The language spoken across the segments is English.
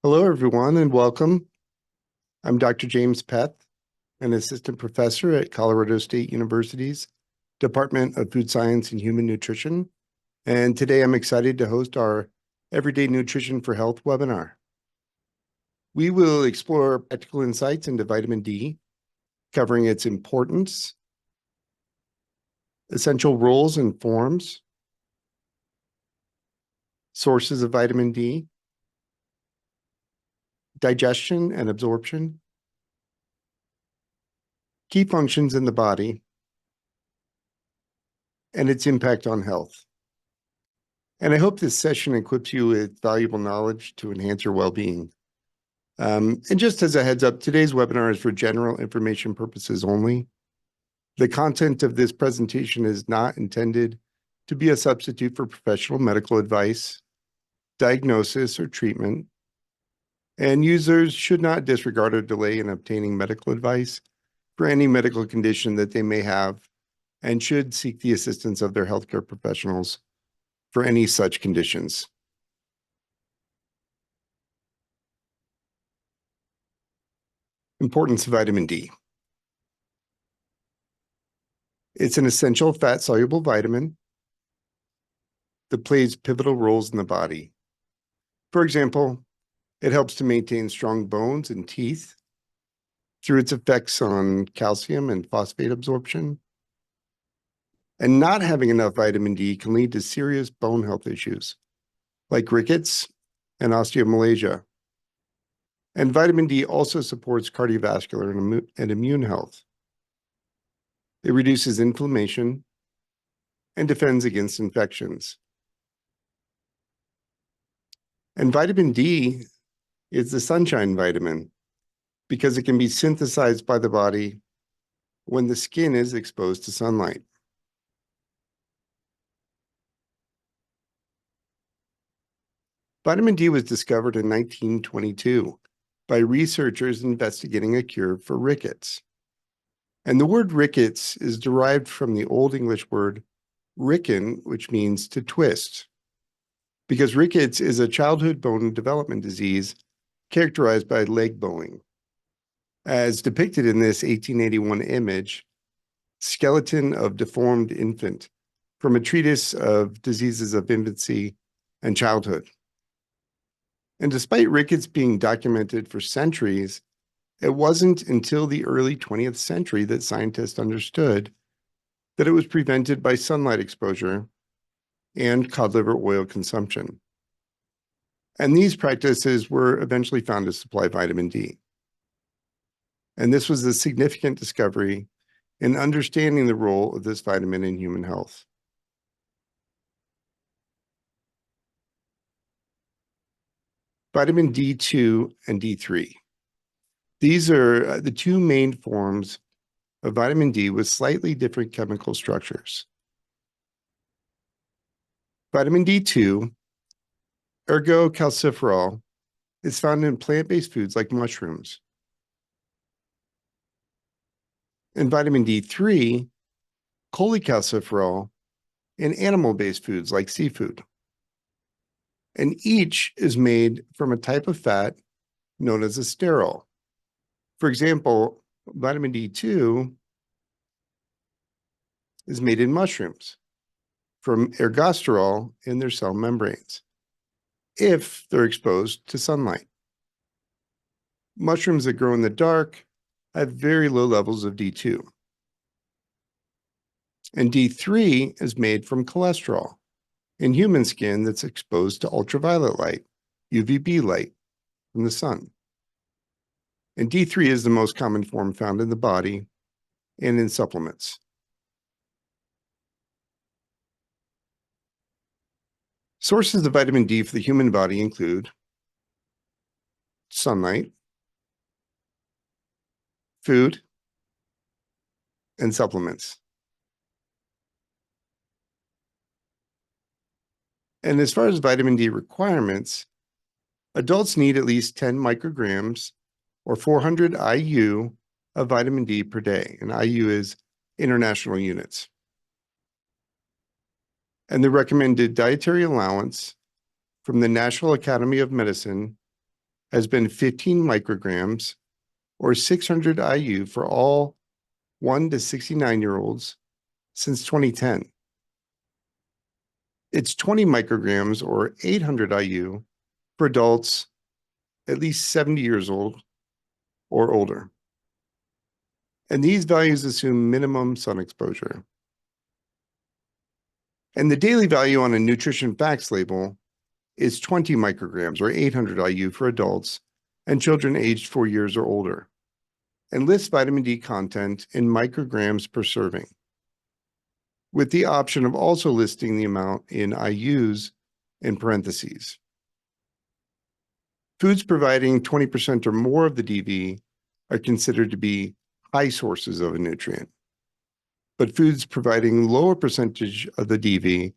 Hello, everyone, and welcome. I'm Dr. James Peth, an assistant professor at Colorado State University's Department of Food Science and Human Nutrition. And today I'm excited to host our Everyday Nutrition for Health webinar. We will explore practical insights into vitamin D, covering its importance, essential roles and forms, sources of vitamin D, digestion and absorption, key functions in the body, and its impact on health. And I hope this session equips you with valuable knowledge to enhance your well-being. And just as a heads up, today's webinar is for general information purposes only. The content of this presentation is not intended to be a substitute for professional medical advice, diagnosis, or treatment. And users should not disregard or delay in obtaining medical advice for any medical condition that they may have, and should seek the assistance of their healthcare professionals for any such conditions. Importance of vitamin D. It's an essential fat-soluble vitamin that plays pivotal roles in the body. For example, it helps to maintain strong bones and teeth through its effects on calcium and phosphate absorption. And not having enough vitamin D can lead to serious bone health issues like rickets and osteomalacia. And vitamin D also supports cardiovascular and immune health. It reduces inflammation and defends against infections. And vitamin D is the sunshine vitamin because it can be synthesized by the body when the skin is exposed to sunlight. Vitamin D was discovered in 1922 by researchers investigating a cure for rickets. And the word rickets is derived from the Old English word ricken, which means to twist, because rickets is a childhood bone development disease characterized by leg bowing. As depicted in this 1881 image, skeleton of deformed infant from a treatise of diseases of infancy and childhood. And despite rickets being documented for centuries, it wasn't until the early 20th century that scientists understood that it was prevented by sunlight exposure and cod liver oil consumption. And these practices were eventually found to supply vitamin D. And this was a significant discovery in understanding the role of this vitamin in human health. Vitamin D2 and D3. These are the two main forms of vitamin D with slightly different chemical structures. Vitamin D2, ergocalciferol, is found in plant-based foods like mushrooms. And vitamin D3, cholecalciferol, in animal-based foods like seafood. And each is made from a type of fat known as a sterol. For example, vitamin D2 is made in mushrooms from ergosterol in their cell membranes if they're exposed to sunlight. Mushrooms that grow in the dark have very low levels of D2. And D3 is made from cholesterol in human skin that's exposed to ultraviolet light, UVB light from the sun. And D3 is the most common form found in the body and in supplements. Sources of vitamin D for the human body include sunlight, food, and supplements. And as far as vitamin D requirements, adults need at least 10 micrograms or 400 IU of vitamin D per day. And IU is international units. And the recommended dietary allowance from the National Academy of Medicine has been 15 micrograms or 600 IU for all 1 to 69-year-olds since 2010. It's 20 micrograms or 800 IU for adults at least 70 years old or older. And these values assume minimum sun exposure. And the daily value on a nutrition facts label is 20 micrograms or 800 IU for adults and children aged 4 years or older, and lists vitamin D content in micrograms per serving, with the option of also listing the amount in IUs in parentheses. Foods providing 20% or more of the DV are considered to be high sources of a nutrient, but foods providing lower percentage of the DV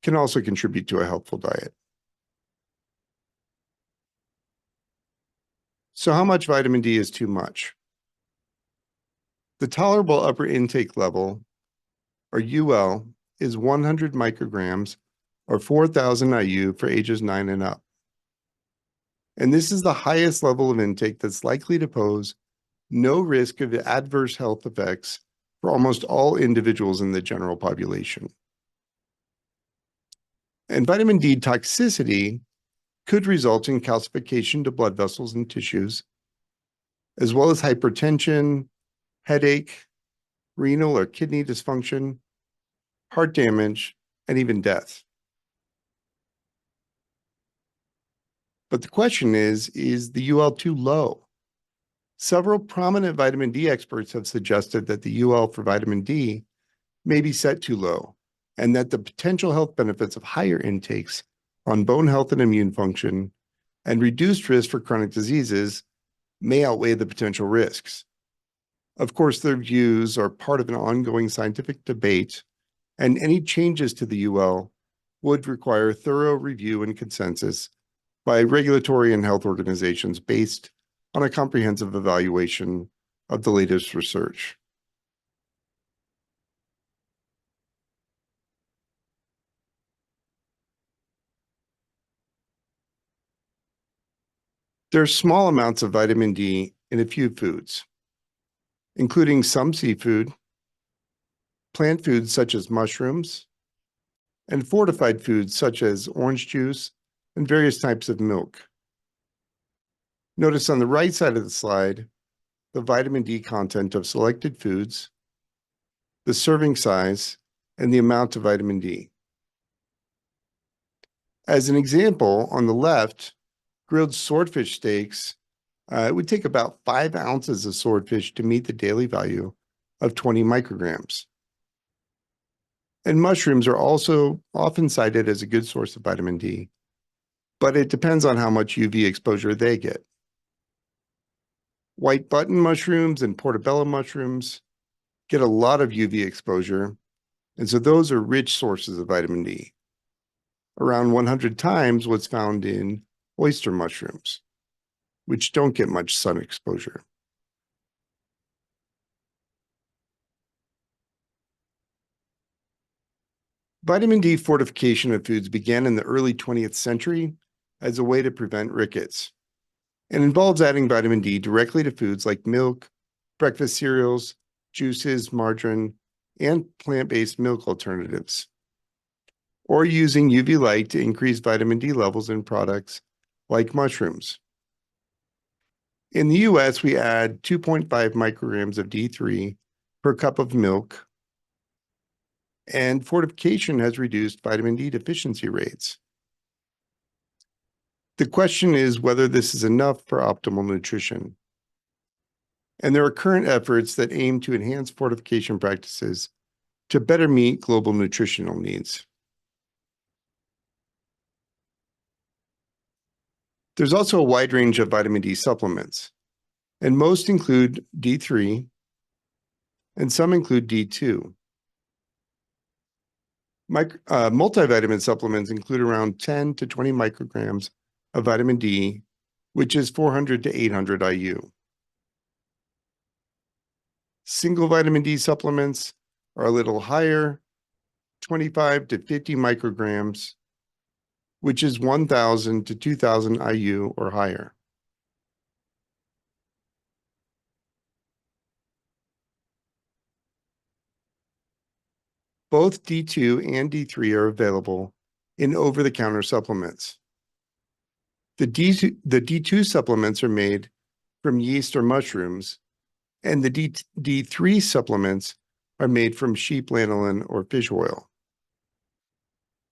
can also contribute to a helpful diet. So how much vitamin D is too much? The tolerable upper intake level, or UL, is 100 micrograms or 4,000 IU for ages 9 and up. And this is the highest level of intake that's likely to pose no risk of adverse health effects for almost all individuals in the general population. And vitamin D toxicity could result in calcification to blood vessels and tissues, as well as hypertension, headache, renal or kidney dysfunction, heart damage, and even death. But the question is the UL too low? Several prominent vitamin D experts have suggested that the UL for vitamin D may be set too low, and that the potential health benefits of higher intakes on bone health and immune function and reduced risk for chronic diseases may outweigh the potential risks. Of course, their views are part of an ongoing scientific debate, and any changes to the UL would require thorough review and consensus by regulatory and health organizations based on a comprehensive evaluation of the latest research. There are small amounts of vitamin D in a few foods, including some seafood, plant foods such as mushrooms, and fortified foods such as orange juice and various types of milk. Notice on the right side of the slide the vitamin D content of selected foods, the serving size, and the amount of vitamin D. As an example, on the left, grilled swordfish steaks, it would take about 5 ounces of swordfish to meet the daily value of 20 micrograms. And mushrooms are also often cited as a good source of vitamin D, but it depends on how much UV exposure they get. White button mushrooms and portobello mushrooms get a lot of UV exposure, and so those are rich sources of vitamin D, around 100 times what's found in oyster mushrooms, which don't get much sun exposure. Vitamin D fortification of foods began in the early 20th century as a way to prevent rickets, and involves adding vitamin D directly to foods like milk, breakfast cereals, juices, margarine, and plant-based milk alternatives, or using UV light to increase vitamin D levels in products like mushrooms. In the US, we add 2.5 micrograms of D3 per cup of milk, and fortification has reduced vitamin D deficiency rates. The question is whether this is enough for optimal nutrition. And there are current efforts that aim to enhance fortification practices to better meet global nutritional needs. There's also a wide range of vitamin D supplements, and most include D3, and some include D2. Multivitamin supplements include around 10 to 20 micrograms of vitamin D, which is 400 to 800 IU. Single vitamin D supplements are a little higher, 25 to 50 micrograms, which is 1,000 to 2,000 IU or higher. Both D2 and D3 are available in over-the-counter supplements. The D2 supplements are made from yeast or mushrooms, and the D3 supplements are made from sheep lanolin or fish oil.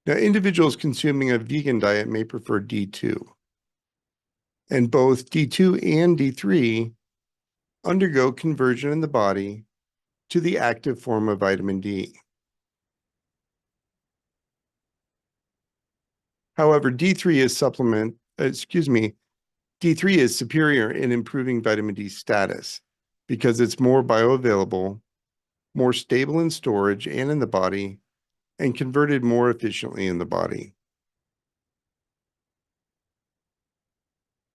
Now, individuals consuming a vegan diet may prefer D2. And both D2 and D3 undergo conversion in the body to the active form of vitamin D. However, D3 is superior in improving vitamin D status because it's more bioavailable, more stable in storage and in the body, and converted more efficiently in the body.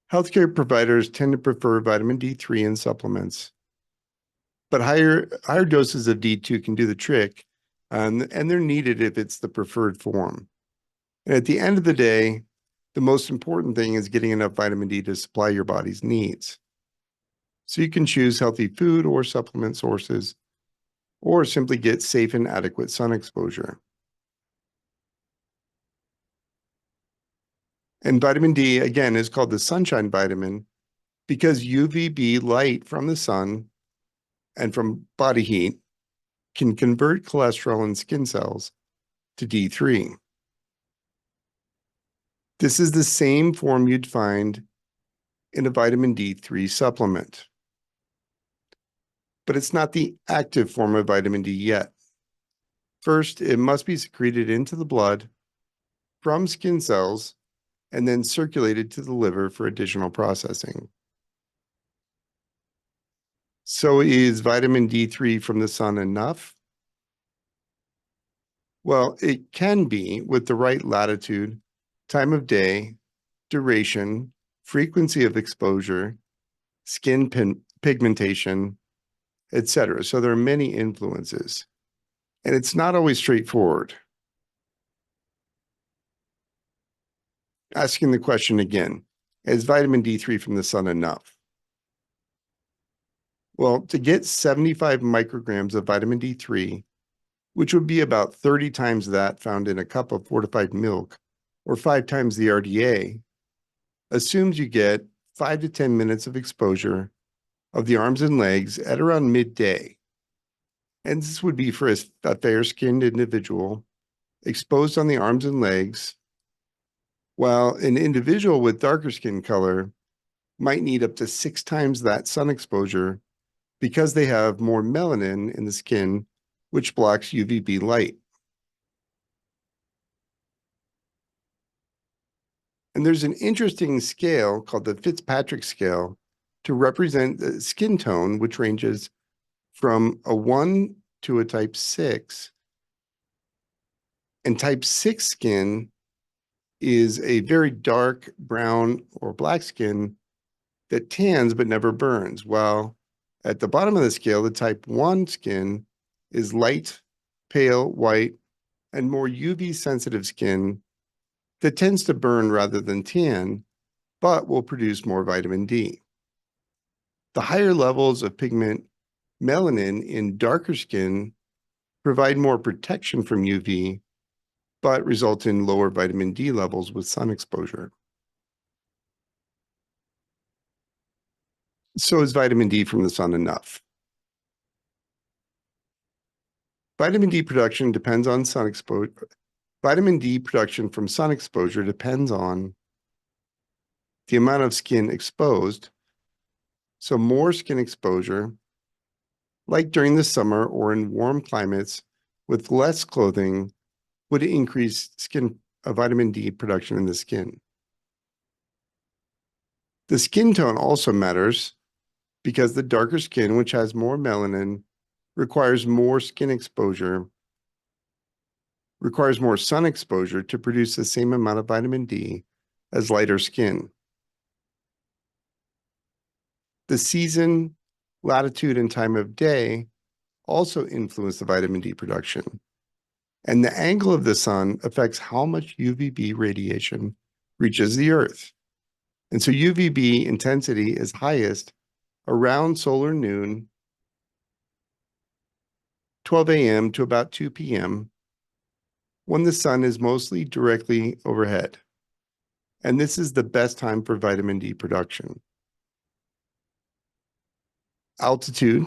Healthcare providers tend to prefer vitamin D3 in supplements, but higher doses of D2 can do the trick, and they're needed if it's the preferred form. And at the end of the day, the most important thing is getting enough vitamin D to supply your body's needs. So you can choose healthy food or supplement sources, or simply get safe and adequate sun exposure. And vitamin D, again, is called the sunshine vitamin because UVB light from the sun and from body heat can convert cholesterol in skin cells to D3. This is the same form you'd find in a vitamin D3 supplement. But it's not the active form of vitamin D yet. First, it must be secreted into the blood from skin cells and then circulated to the liver for additional processing. So is vitamin D3 from the sun enough? Well, it can be with the right latitude, time of day, duration, frequency of exposure, skin pigmentation, etc. So there are many influences, and it's not always straightforward. Asking the question again, is vitamin D3 from the sun enough? Well, to get 75 micrograms of vitamin D3, which would be about 30 times that found in a cup of fortified milk, or 5 times the RDA, assumes you get 5 to 10 minutes of exposure of the arms and legs at around midday. And this would be for a fair-skinned individual exposed on the arms and legs, while an individual with darker skin color might need up to 6 times that sun exposure because they have more melanin in the skin, which blocks UVB light. And there's an interesting scale called the Fitzpatrick Scale to represent the skin tone, which ranges from a 1 to a type 6. And type 6 skin is a very dark brown or black skin that tans but never burns, while at the bottom of the scale, the type 1 skin is light, pale, white, and more UV-sensitive skin that tends to burn rather than tan, but will produce more vitamin D. The higher levels of pigment melanin in darker skin provide more protection from UV, but result in lower vitamin D levels with sun exposure. So is vitamin D from the sun enough? Vitamin D production depends on sun exposure. Vitamin D production from sun exposure depends on the amount of skin exposed. So more skin exposure, like during the summer or in warm climates with less clothing, would increase vitamin D production in the skin. The skin tone also matters because the darker skin, which has more melanin, requires more sun exposure to produce the same amount of vitamin D as lighter skin. The season, latitude, and time of day also influence the vitamin D production. And the angle of the sun affects how much UVB radiation reaches the Earth. And so UVB intensity is highest around solar noon 12 a.m. to about 2 p.m. when the sun is mostly directly overhead. And this is the best time for vitamin D production. Altitude.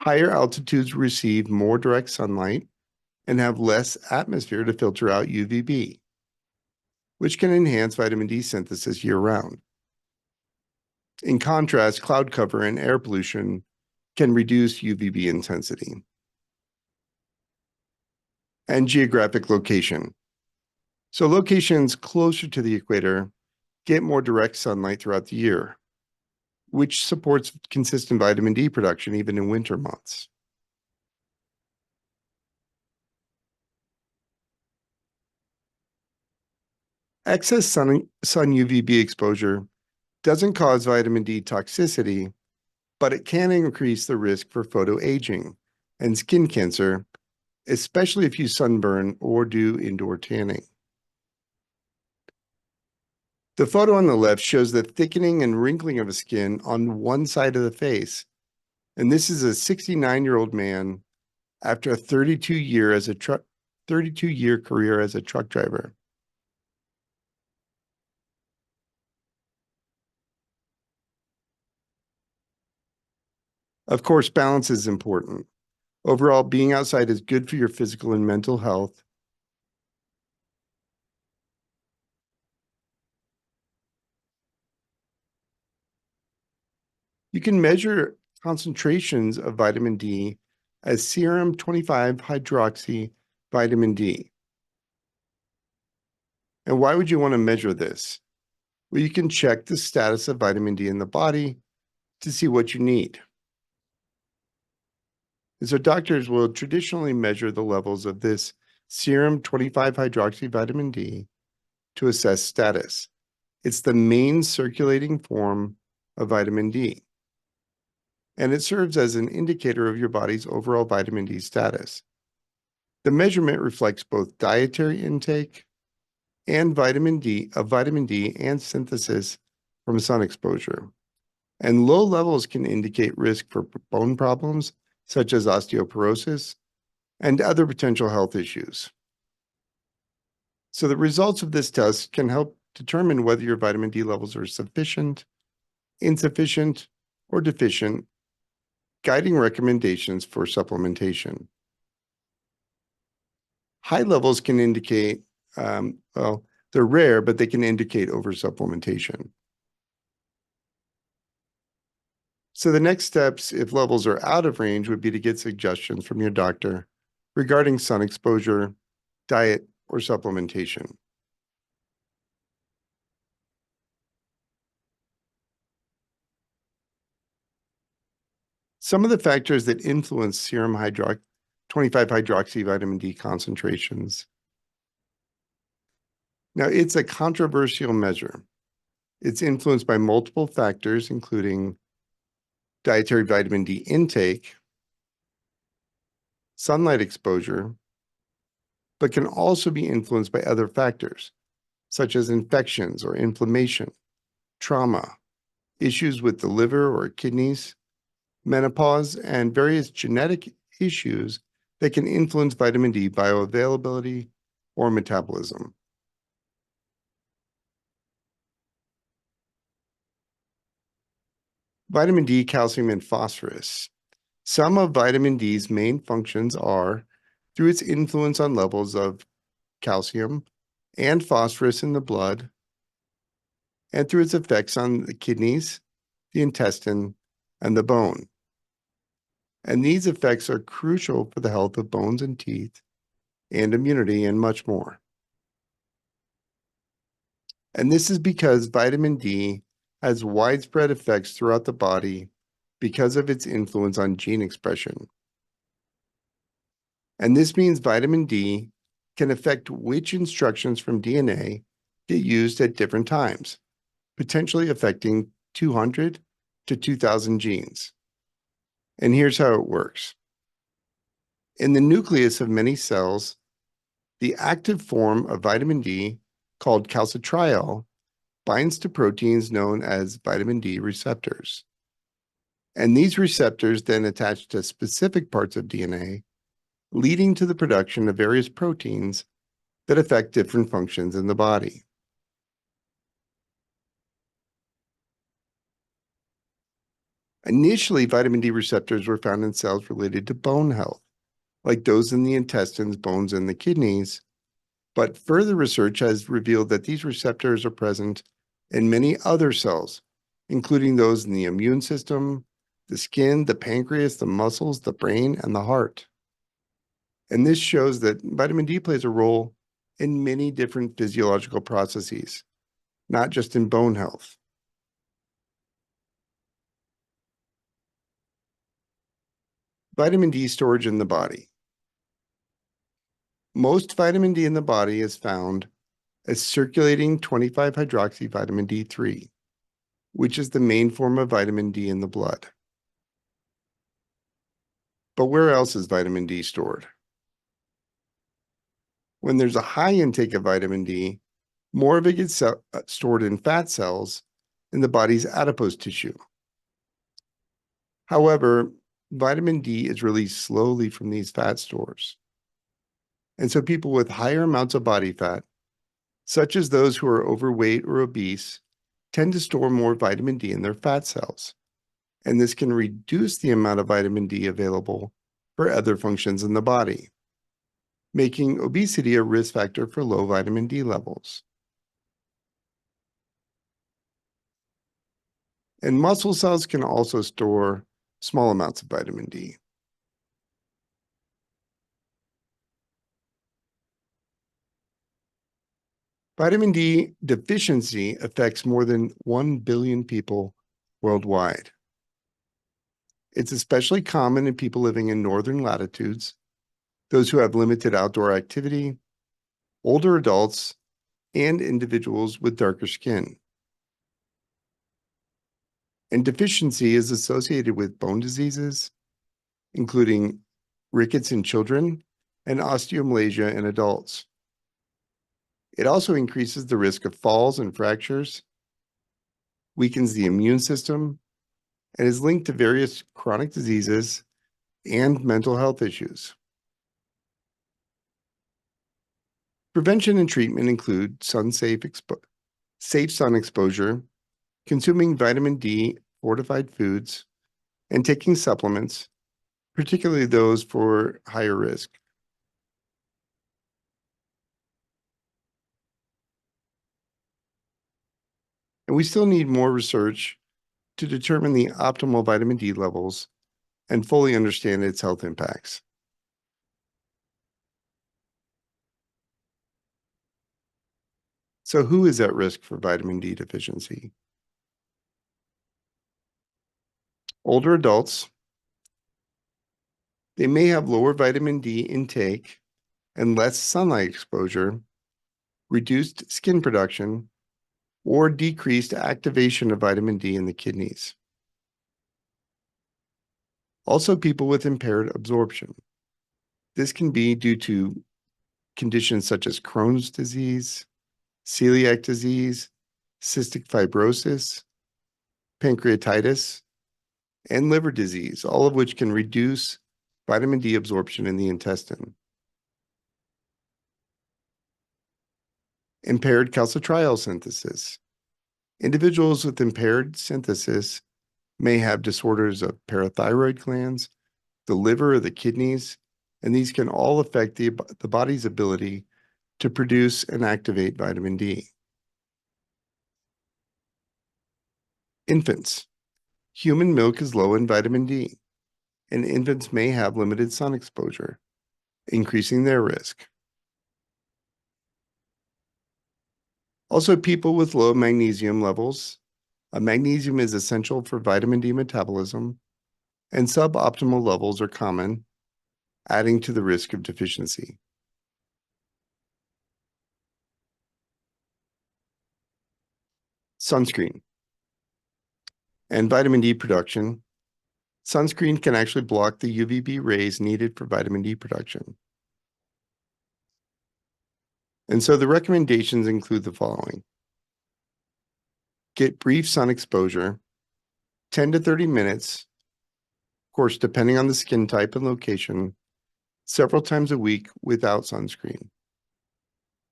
Higher altitudes receive more direct sunlight and have less atmosphere to filter out UVB, which can enhance vitamin D synthesis year-round. In contrast, cloud cover and air pollution can reduce UVB intensity. And geographic location. So locations closer to the equator get more direct sunlight throughout the year, which supports consistent vitamin D production even in winter months. Excess sun UVB exposure doesn't cause vitamin D toxicity, but it can increase the risk for photoaging and skin cancer, especially if you sunburn or do indoor tanning. The photo on the left shows the thickening and wrinkling of a skin on one side of the face, and this is a 69-year-old man after a 32-year career as a truck driver. Of course, balance is important. Overall, being outside is good for your physical and mental health. You can measure concentrations of vitamin D as serum 25-hydroxy vitamin D. And why would you want to measure this? Well, you can check the status of vitamin D in the body to see what you need. And so doctors will traditionally measure the levels of this serum 25-hydroxy vitamin D to assess status. It's the main circulating form of vitamin D, and it serves as an indicator of your body's overall vitamin D status. The measurement reflects both dietary intake and vitamin D and synthesis from sun exposure. And low levels can indicate risk for bone problems such as osteoporosis and other potential health issues. So the results of this test can help determine whether your vitamin D levels are sufficient, insufficient, or deficient, guiding recommendations for supplementation. High levels can indicate, well, they're rare, but they can indicate oversupplementation. So the next steps, if levels are out of range, would be to get suggestions from your doctor regarding sun exposure, diet, or supplementation. Some of the factors that influence serum 25-hydroxy vitamin D concentrations. Now, it's a controversial measure. It's influenced by multiple factors, including dietary vitamin D intake, sunlight exposure, but can also be influenced by other factors, such as infections or inflammation, trauma, issues with the liver or kidneys, menopause, and various genetic issues that can influence vitamin D bioavailability or metabolism. Vitamin D, calcium, and phosphorus. Some of vitamin D's main functions are through its influence on levels of calcium and phosphorus in the blood, and through its effects on the kidneys, the intestine, and the bone. And these effects are crucial for the health of bones and teeth, and immunity, and much more. And this is because vitamin D has widespread effects throughout the body because of its influence on gene expression. And this means vitamin D can affect which instructions from DNA get used at different times, potentially affecting 200 to 2,000 genes. And here's how it works. In the nucleus of many cells, the active form of vitamin D, called calcitriol, binds to proteins known as vitamin D receptors. And these receptors then attach to specific parts of DNA, leading to the production of various proteins that affect different functions in the body. Initially, vitamin D receptors were found in cells related to bone health, like those in the intestines, bones, and the kidneys. But further research has revealed that these receptors are present in many other cells, including those in the immune system, the skin, the pancreas, the muscles, the brain, and the heart. And this shows that vitamin D plays a role in many different physiological processes, not just in bone health. Vitamin D storage in the body. Most vitamin D in the body is found as circulating 25-hydroxy vitamin D3, which is the main form of vitamin D in the blood. But where else is vitamin D stored? When there's a high intake of vitamin D, more of it gets stored in fat cells in the body's adipose tissue. However, vitamin D is released slowly from these fat stores. And so people with higher amounts of body fat, such as those who are overweight or obese, tend to store more vitamin D in their fat cells. And this can reduce the amount of vitamin D available for other functions in the body, making obesity a risk factor for low vitamin D levels. And muscle cells can also store small amounts of vitamin D. Vitamin D deficiency affects more than 1 billion people worldwide. It's especially common in people living in northern latitudes, those who have limited outdoor activity, older adults, and individuals with darker skin. And deficiency is associated with bone diseases, including rickets in children and osteomalacia in adults. It also increases the risk of falls and fractures, weakens the immune system, and is linked to various chronic diseases and mental health issues. Prevention and treatment include safe sun exposure, consuming vitamin D fortified foods, and taking supplements, particularly those for higher risk. And we still need more research to determine the optimal vitamin D levels and fully understand its health impacts. So who is at risk for vitamin D deficiency? Older adults. They may have lower vitamin D intake and less sunlight exposure, reduced skin production, or decreased activation of vitamin D in the kidneys. Also, people with impaired absorption. This can be due to conditions such as Crohn's disease, celiac disease, cystic fibrosis, pancreatitis, and liver disease, all of which can reduce vitamin D absorption in the intestine. Impaired calcitriol synthesis. Individuals with impaired synthesis may have disorders of parathyroid glands, the liver, or the kidneys, and these can all affect the body's ability to produce and activate vitamin D. Infants. Human milk is low in vitamin D, and infants may have limited sun exposure, increasing their risk. Also, people with low magnesium levels. Magnesium is essential for vitamin D metabolism, and suboptimal levels are common, adding to the risk of deficiency. Sunscreen and vitamin D production. Sunscreen can actually block the UVB rays needed for vitamin D production. And so the recommendations include the following. Get brief sun exposure, 10 to 30 minutes course, depending on the skin type and location, several times a week without sunscreen.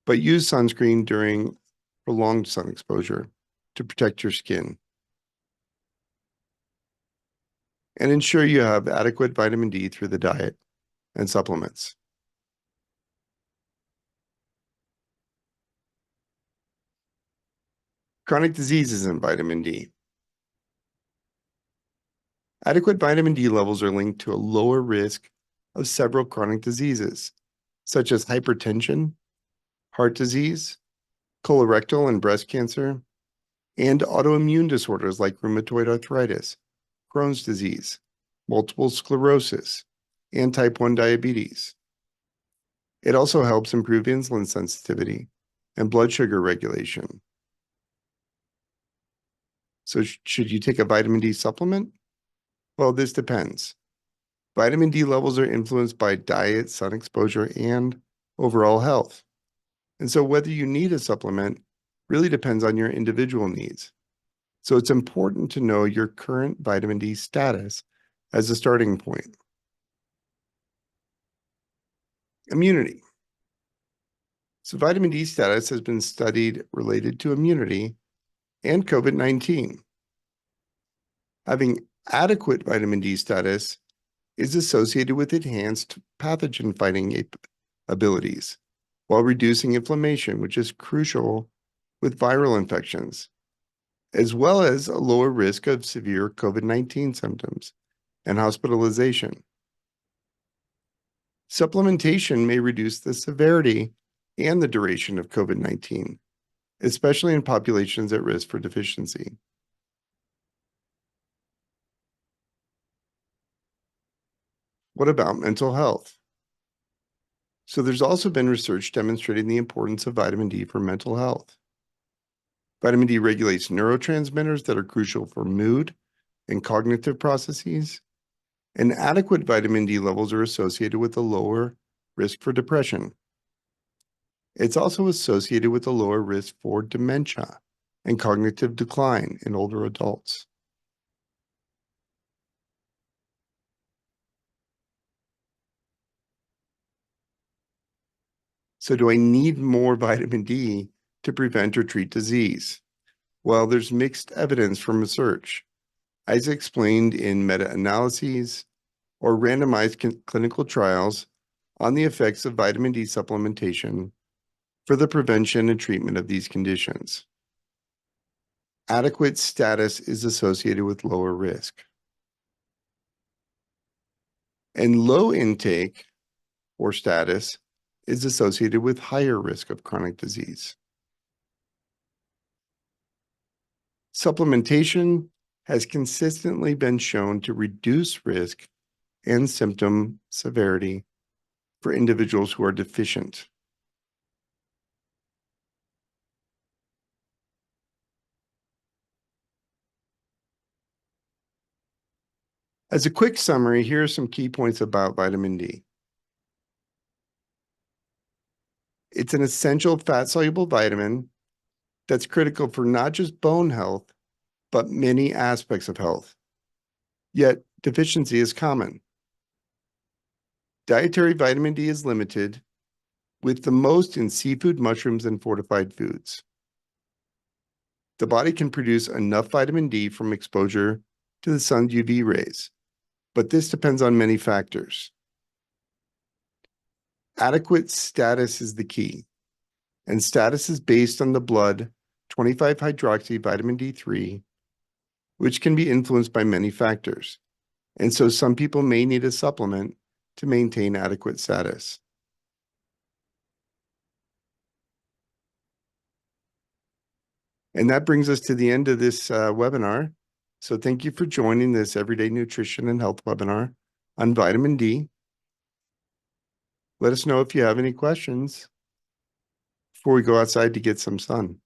But use sunscreen during prolonged sun exposure to protect your skin. And ensure you have adequate vitamin D through the diet and supplements. Chronic diseases and vitamin D. Adequate vitamin D levels are linked to a lower risk of several chronic diseases, such as hypertension, heart disease, colorectal and breast cancer, and autoimmune disorders like rheumatoid arthritis, Crohn's disease, multiple sclerosis, and type 1 diabetes. It also helps improve insulin sensitivity and blood sugar regulation. So should you take a vitamin D supplement? Well, this depends. Vitamin D levels are influenced by diet, sun exposure, and overall health. And so whether you need a supplement really depends on your individual needs. So it's important to know your current vitamin D status as a starting point. Immunity. So vitamin D status has been studied related to immunity and COVID-19. Having adequate vitamin D status is associated with enhanced pathogen fighting abilities while reducing inflammation, which is crucial with viral infections, as well as a lower risk of severe COVID-19 symptoms and hospitalization. Supplementation may reduce the severity and the duration of COVID-19, especially in populations at risk for deficiency. What about mental health? So there's also been research demonstrating the importance of vitamin D for mental health. Vitamin D regulates neurotransmitters that are crucial for mood and cognitive processes, and adequate vitamin D levels are associated with a lower risk for depression. It's also associated with a lower risk for dementia and cognitive decline in older adults. So do I need more vitamin D to prevent or treat disease? Well, there's mixed evidence from research, as explained in meta-analyses or randomized clinical trials on the effects of vitamin D supplementation for the prevention and treatment of these conditions. Adequate status is associated with lower risk. And low intake or status is associated with higher risk of chronic disease. Supplementation has consistently been shown to reduce risk and symptom severity for individuals who are deficient. As a quick summary, here are some key points about vitamin D. It's an essential fat-soluble vitamin that's critical for not just bone health, but many aspects of health. Yet, deficiency is common. Dietary vitamin D is limited, with the most in seafood, mushrooms, and fortified foods. The body can produce enough vitamin D from exposure to the sun's UV rays, but this depends on many factors. Adequate status is the key, and status is based on the blood 25-hydroxy vitamin D3, which can be influenced by many factors. And so some people may need a supplement to maintain adequate status. And that brings us to the end of this webinar. So thank you for joining this Everyday Nutrition and Health webinar on vitamin D. Let us know if you have any questions before we go outside to get some sun.